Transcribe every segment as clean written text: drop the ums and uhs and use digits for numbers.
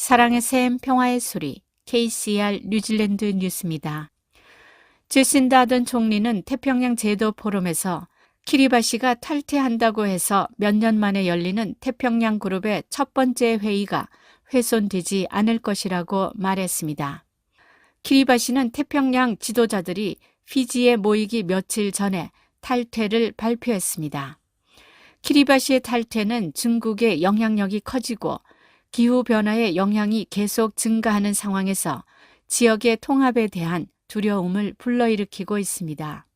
사랑의 샘, 평화의 소리, KCR 뉴질랜드 뉴스입니다. 제신다 아던 총리는 태평양 제도 포럼에서 키리바시가 탈퇴한다고 해서 몇 년 만에 열리는 태평양 그룹의 첫 번째 회의가 훼손되지 않을 것이라고 말했습니다. 키리바시는 태평양 지도자들이 피지에 모이기 며칠 전에 탈퇴를 발표했습니다. 키리바시의 탈퇴는 중국의 영향력이 커지고 기후변화의 영향이 계속 증가하는 상황에서 지역의 통합에 대한 두려움을 불러일으키고 있습니다.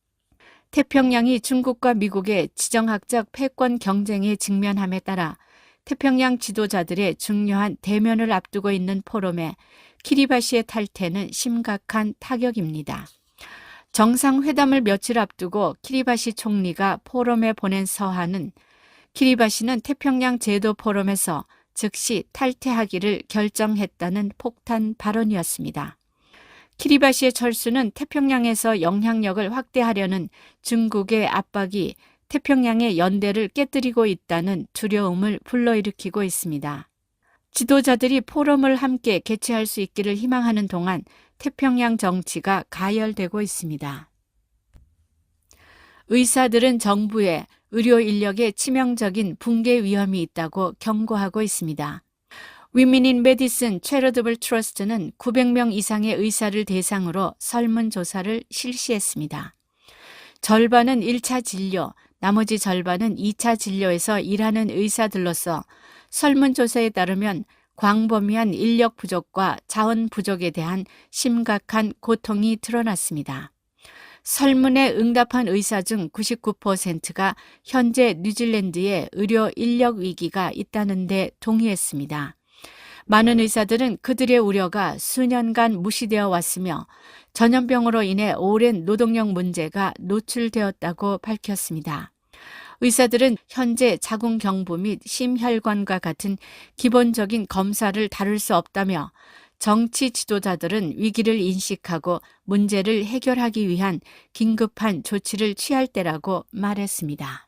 태평양이 중국과 미국의 지정학적 패권 경쟁에 직면함에 따라 태평양 지도자들의 중요한 대면을 앞두고 있는 포럼에 키리바시의 탈퇴는 심각한 타격입니다. 정상회담을 며칠 앞두고 키리바시 총리가 포럼에 보낸 서한은 키리바시는 태평양 제도 포럼에서 즉시 탈퇴하기를 결정했다는 폭탄 발언이었습니다. 키리바시의 철수는 태평양에서 영향력을 확대하려는 중국의 압박이 태평양의 연대를 깨뜨리고 있다는 두려움을 불러일으키고 있습니다. 지도자들이 포럼을 함께 개최할 수 있기를 희망하는 동안 태평양 정치가 가열되고 있습니다. 의사들은 정부에 의료 인력의 치명적인 붕괴 위험이 있다고 경고하고 있습니다. Women in Medicine Charitable Trust는 900명 이상의 의사를 대상으로 설문조사를 실시했습니다. 절반은 1차 진료, 나머지 절반은 2차 진료에서 일하는 의사들로서 설문조사에 따르면 광범위한 인력 부족과 자원 부족에 대한 심각한 고통이 드러났습니다. 설문에 응답한 의사 중 99%가 현재 뉴질랜드에 의료 인력 위기가 있다는 데 동의했습니다. 많은 의사들은 그들의 우려가 수년간 무시되어 왔으며 전염병으로 인해 오랜 노동력 문제가 노출되었다고 밝혔습니다. 의사들은 현재 자궁경부 및 심혈관과 같은 기본적인 검사를 다룰 수 없다며 정치 지도자들은 위기를 인식하고 문제를 해결하기 위한 긴급한 조치를 취할 때라고 말했습니다.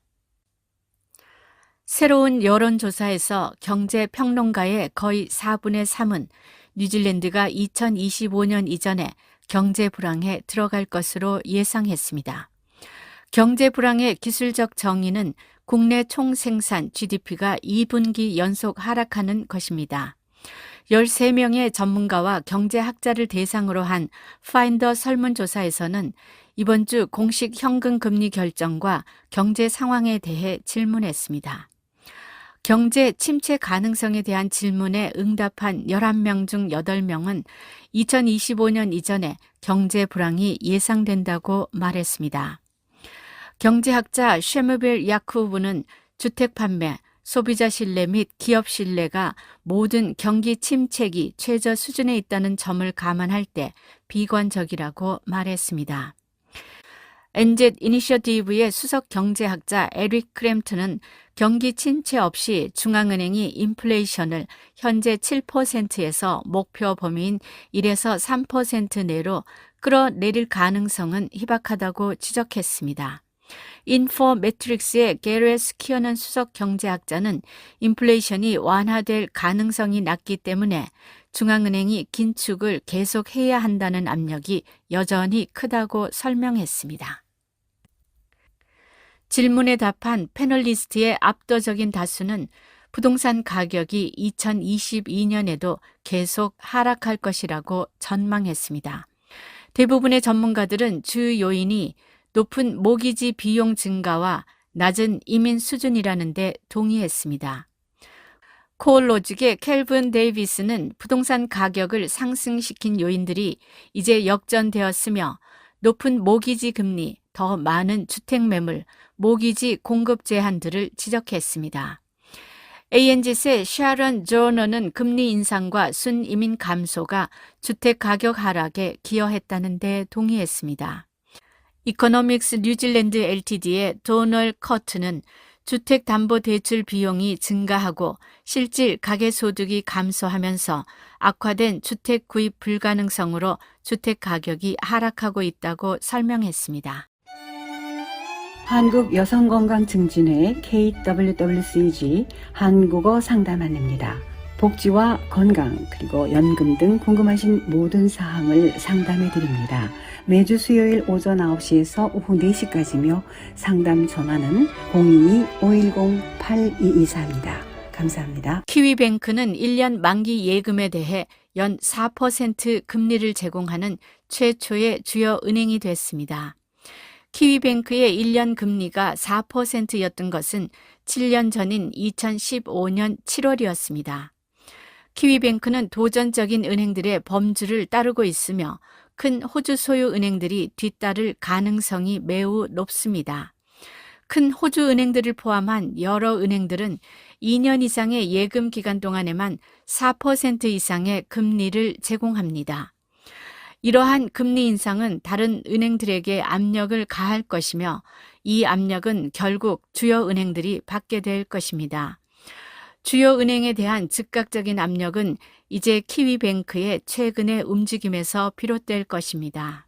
새로운 여론조사에서 경제평론가의 거의 4분의 3은 뉴질랜드가 2025년 이전에 경제 불황에 들어갈 것으로 예상했습니다. 경제 불황의 기술적 정의는 국내 총생산 GDP가 2분기 연속 하락하는 것입니다. 13명의 전문가와 경제학자를 대상으로 한 파인더 설문조사에서는 이번 주 공식 현금 금리 결정과 경제 상황에 대해 질문했습니다. 경제 침체 가능성에 대한 질문에 응답한 11명 중 8명은 2025년 이전에 경제 불황이 예상된다고 말했습니다. 경제학자 쉐무빌 야쿠브는 주택 판매, 소비자 신뢰 및 기업 신뢰가 모든 경기 침체기 최저 수준에 있다는 점을 감안할 때 비관적이라고 말했습니다. NZ 이니셔티브의 수석 경제학자 에릭 크램튼은 경기 침체 없이 중앙은행이 인플레이션을 현재 7%에서 목표 범위인 1에서 3% 내로 끌어내릴 가능성은 희박하다고 지적했습니다. 인포매트릭스의 게레스 키어는 수석 경제학자는 인플레이션이 완화될 가능성이 낮기 때문에 중앙은행이 긴축을 계속해야 한다는 압력이 여전히 크다고 설명했습니다. 질문에 답한 패널리스트의 압도적인 다수는 부동산 가격이 2022년에도 계속 하락할 것이라고 전망했습니다. 대부분의 전문가들은 주 요인이 높은 모기지 비용 증가와 낮은 이민 수준이라는 데 동의했습니다. 코올로직의 켈빈 데이비스는 부동산 가격을 상승시킨 요인들이 이제 역전되었으며 높은 모기지 금리, 더 많은 주택 매물, 모기지 공급 제한들을 지적했습니다. ANZ의 샤런 조너는 금리 인상과 순이민 감소가 주택 가격 하락에 기여했다는 데 동의했습니다. 이코노믹스 뉴질랜드 LTD의 도널 커트는 주택담보대출 비용이 증가하고 실질 가계소득이 감소하면서 악화된 주택 구입 불가능성으로 주택 가격이 하락하고 있다고 설명했습니다. 한국여성건강증진회 KWWCG 한국어 상담원입니다. 복지와 건강 그리고 연금 등 궁금하신 모든 사항을 상담해 드립니다. 매주 수요일 오전 9시에서 오후 4시까지며 상담 전화는 022-510-8224입니다. 감사합니다. 키위뱅크는 1년 만기 예금에 대해 연 4% 금리를 제공하는 최초의 주요 은행이 됐습니다. 키위뱅크의 1년 금리가 4%였던 것은 7년 전인 2015년 7월이었습니다. 키위뱅크는 도전적인 은행들의 범주를 따르고 있으며 큰 호주 소유 은행들이 뒤따를 가능성이 매우 높습니다. 큰 호주 은행들을 포함한 여러 은행들은 2년 이상의 예금 기간 동안에만 4% 이상의 금리를 제공합니다. 이러한 금리 인상은 다른 은행들에게 압력을 가할 것이며 이 압력은 결국 주요 은행들이 받게 될 것입니다. 주요 은행에 대한 즉각적인 압력은 이제 키위뱅크의 최근의 움직임에서 비롯될 것입니다.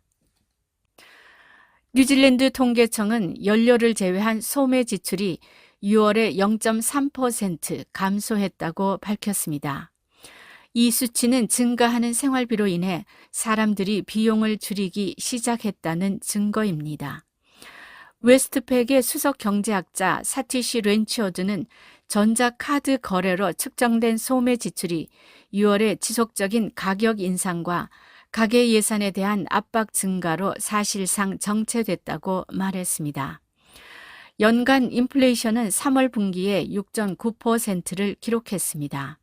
뉴질랜드 통계청은 연료를 제외한 소매 지출이 6월에 0.3% 감소했다고 밝혔습니다. 이 수치는 증가하는 생활비로 인해 사람들이 비용을 줄이기 시작했다는 증거입니다. 웨스트팩의 수석 경제학자 사티시 렌치어드는 전자카드 거래로 측정된 소매 지출이 6월에 지속적인 가격 인상과 가계 예산에 대한 압박 증가로 사실상 정체됐다고 말했습니다. 연간 인플레이션은 3월 분기에 6.9%를 기록했습니다.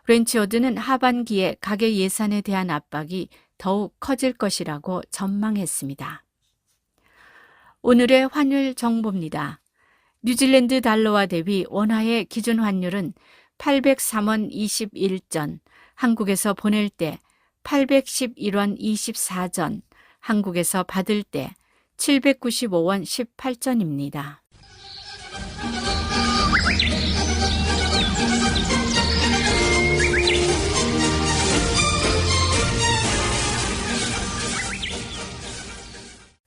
렌치어드는 하반기에 가계 예산에 대한 압박이 더욱 커질 것이라고 전망했습니다. 오늘의 환율 정보입니다. 뉴질랜드 달러와 대비 원화의 기준 환율은 803원 21전, 한국에서 보낼 때 811원 24전, 한국에서 받을 때 795원 18전입니다.